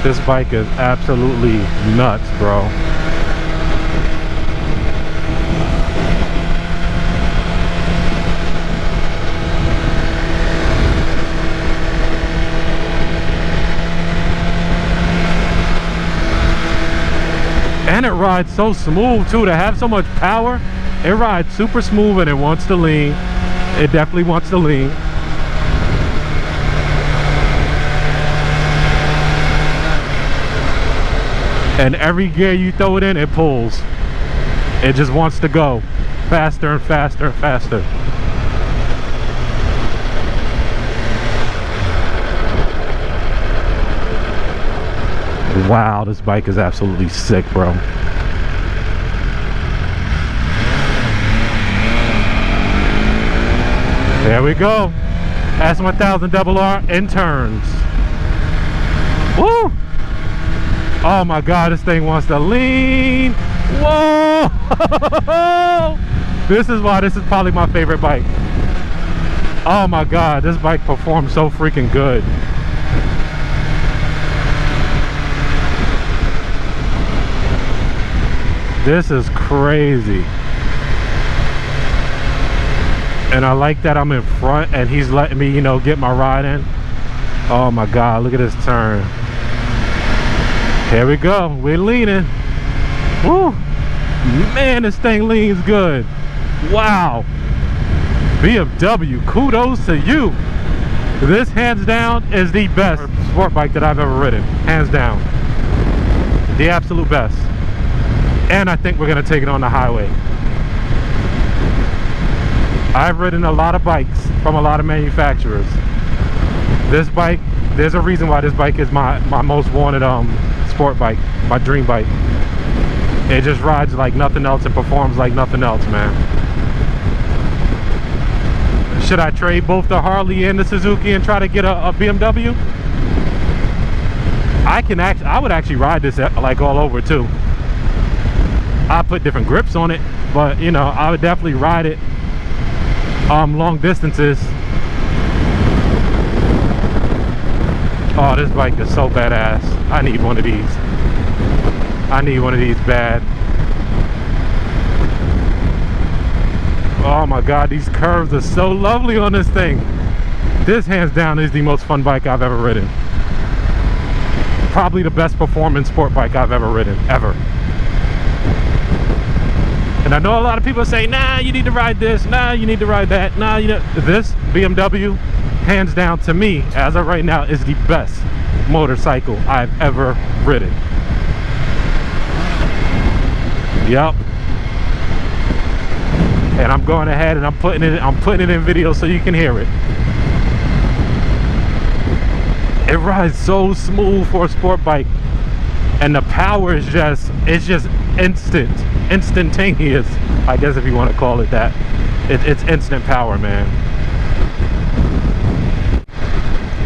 This bike is absolutely nuts, bro. And it rides so smooth too. To have so much power, it rides super smooth, and it wants to lean. It definitely wants to lean. And every gear you throw it in, it pulls. It just wants to go faster and faster and faster. Wow, this bike is absolutely sick, bro. There we go. S1000RR in turns. Woo! Oh my God, this thing wants to lean. Whoa! This is why this is probably my favorite bike. Oh my God, this bike performs so freaking good. This is crazy. And I like that I'm in front and he's letting me, you know, get my ride in. Oh my God, look at this turn. Here we go, we're leaning. Woo! Man, this thing leans good. Wow. BMW, kudos to you. This, hands down, is the best sport bike that I've ever ridden. Hands down. The absolute best. And I think we're gonna take it on the highway. I've ridden a lot of bikes from a lot of manufacturers. This bike, there's a reason why this bike is my most wanted sport bike, my dream bike. It just rides like nothing else and performs like nothing else, man. Should I trade both the Harley and the Suzuki and try to get a BMW? I would actually ride this like all over too. I put different grips on it, but you know, I would definitely ride it long distances. Oh, this bike is so badass. I need one of these. I need one of these bad. Oh my God, these curves are so lovely on this thing. This, hands down, is the most fun bike I've ever ridden. Probably the best performance sport bike I've ever ridden, ever. And I know a lot of people say, nah, you need to ride this, nah, you need to ride that, nah, you know. This BMW, hands down, to me, as of right now, is the best motorcycle I've ever ridden. Yep. And I'm going ahead and I'm putting it in video so you can hear it. It rides so smooth for a sport bike, and the power is just instantaneous, I guess, if you want to call it that. It's instant power, man.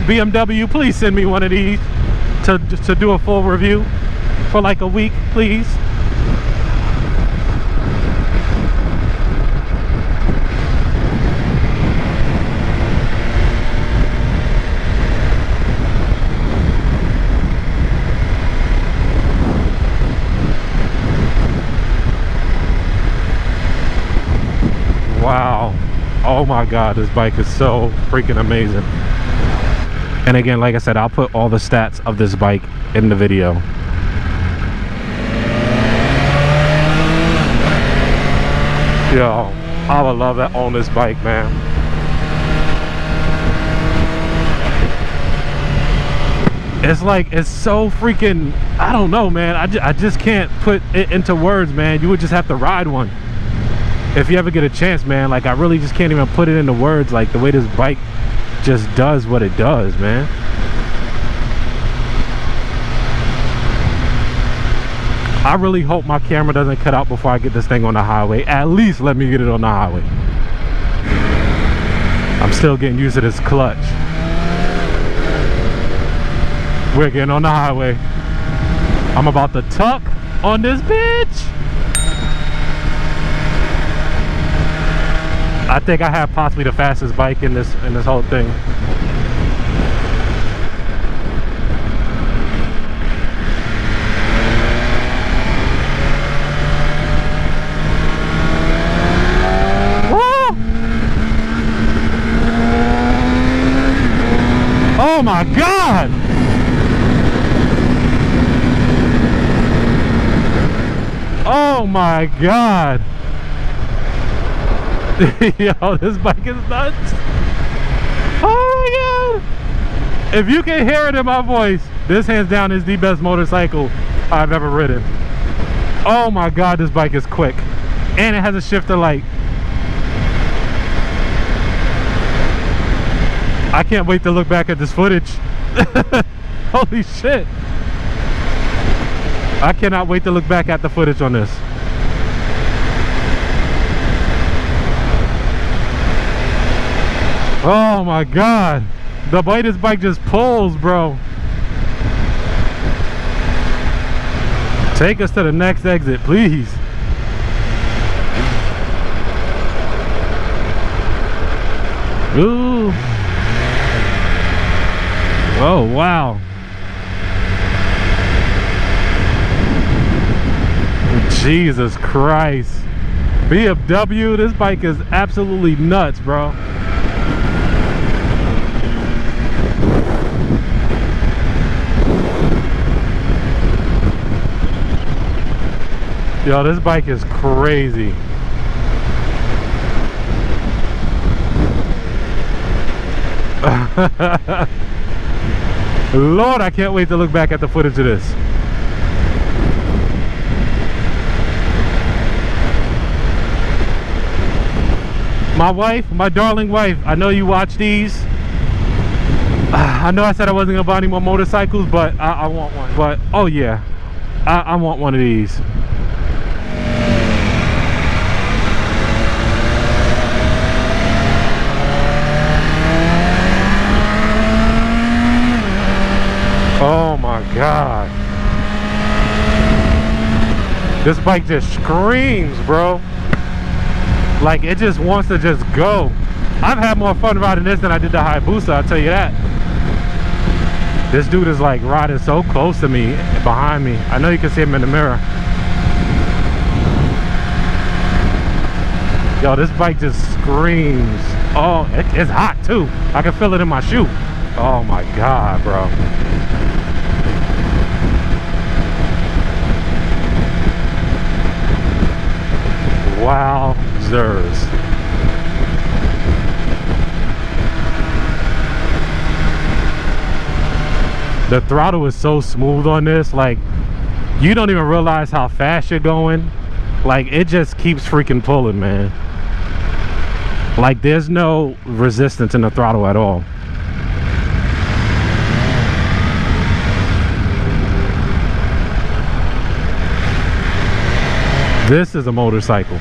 BMW, please send me one of these to do a full review for like a week, please. Wow. Oh my God, this bike is so freaking amazing. And again, like I said, I'll put all the stats of this bike in the video. Yo, I would love to own this bike, man. It's like, it's so freaking, I don't know, man. I just can't put it into words, man. You would just have to ride one if you ever get a chance, man. Like, I really just can't even put it into words, like the way this bike just does what it does, man. I really hope my camera doesn't cut out before I get this thing on the highway. At least let me get it on the highway. I'm still getting used to this clutch. We're getting on the highway. I'm about to tuck on this bitch. I think I have possibly the fastest bike in this whole thing. Oh my god. Yo, this bike is nuts. Oh my god. If you can hear it in my voice, this hands down is the best motorcycle I've ever ridden. Oh my god, this bike is quick. And it has a shifter light. I can't wait to look back at this footage. Holy shit. I cannot wait to look back at the footage on this. Oh my god. The way this bike just pulls, bro. Take us to the next exit, please. Ooh. Oh, wow. Jesus Christ. BMW, this bike is absolutely nuts, bro. Yo, this bike is crazy. Lord, I can't wait to look back at the footage of this. My wife, my darling wife, I know you watch these. I know I said I wasn't gonna buy any more motorcycles, but I want one. But oh yeah, I want one of these. Oh my god. This bike just screams, bro. Like it just wants to just go. I've had more fun riding this than I did the Hayabusa, I'll tell you that. This dude is like riding so close to me, behind me. I know you can see him in the mirror. Yo, this bike just screams. Oh, it's hot too. I can feel it in my shoe. Oh my god, bro. Wowzers. The throttle is so smooth on this, like you don't even realize how fast you're going. Like it just keeps freaking pulling, man. Like there's no resistance in the throttle at all. This is a motorcycle.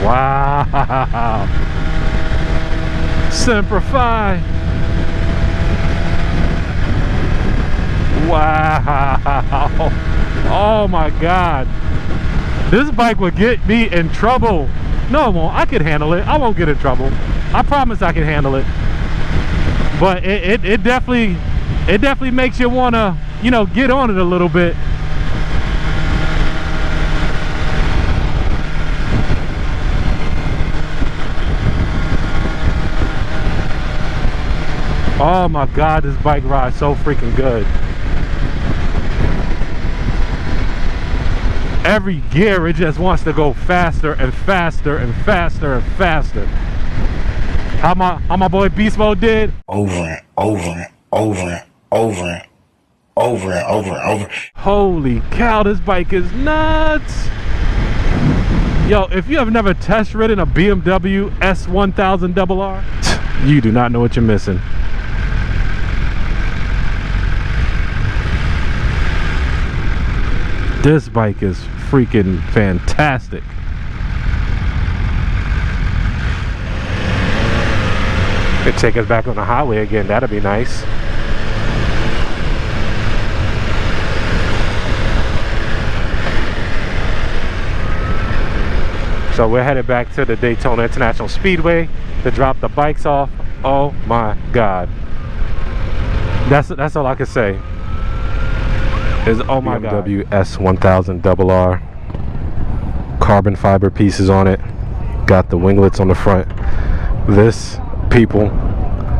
Wow. Simplify. Wow. Oh my god. This bike would get me in trouble. No, it won't. I can handle it. I won't get in trouble. I promise I can handle it. But it definitely makes you want to, you know, get on it a little bit. Oh my god, this bike rides so freaking good. Every gear, it just wants to go faster and faster and faster and faster. How my boy Beast Mode did? Over and over and over and over and over and over and over. Holy cow, this bike is nuts. Yo, if you have never test ridden a BMW S1000RR, you do not know what you're missing. This bike is freaking fantastic. Could take us back on the highway again, that'd be nice. So we're headed back to the Daytona International Speedway to drop the bikes off. Oh my god. That's all I can say. Is oh my god. BMW S1000RR. Carbon fiber pieces on it. Got the winglets on the front. This, people,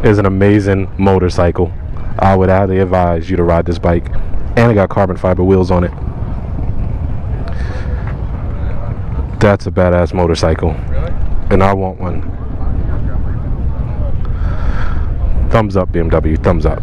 is an amazing motorcycle. I would highly advise you to ride this bike. And it got carbon fiber wheels on it. That's a badass motorcycle. And I want one. Thumbs up, BMW, thumbs up.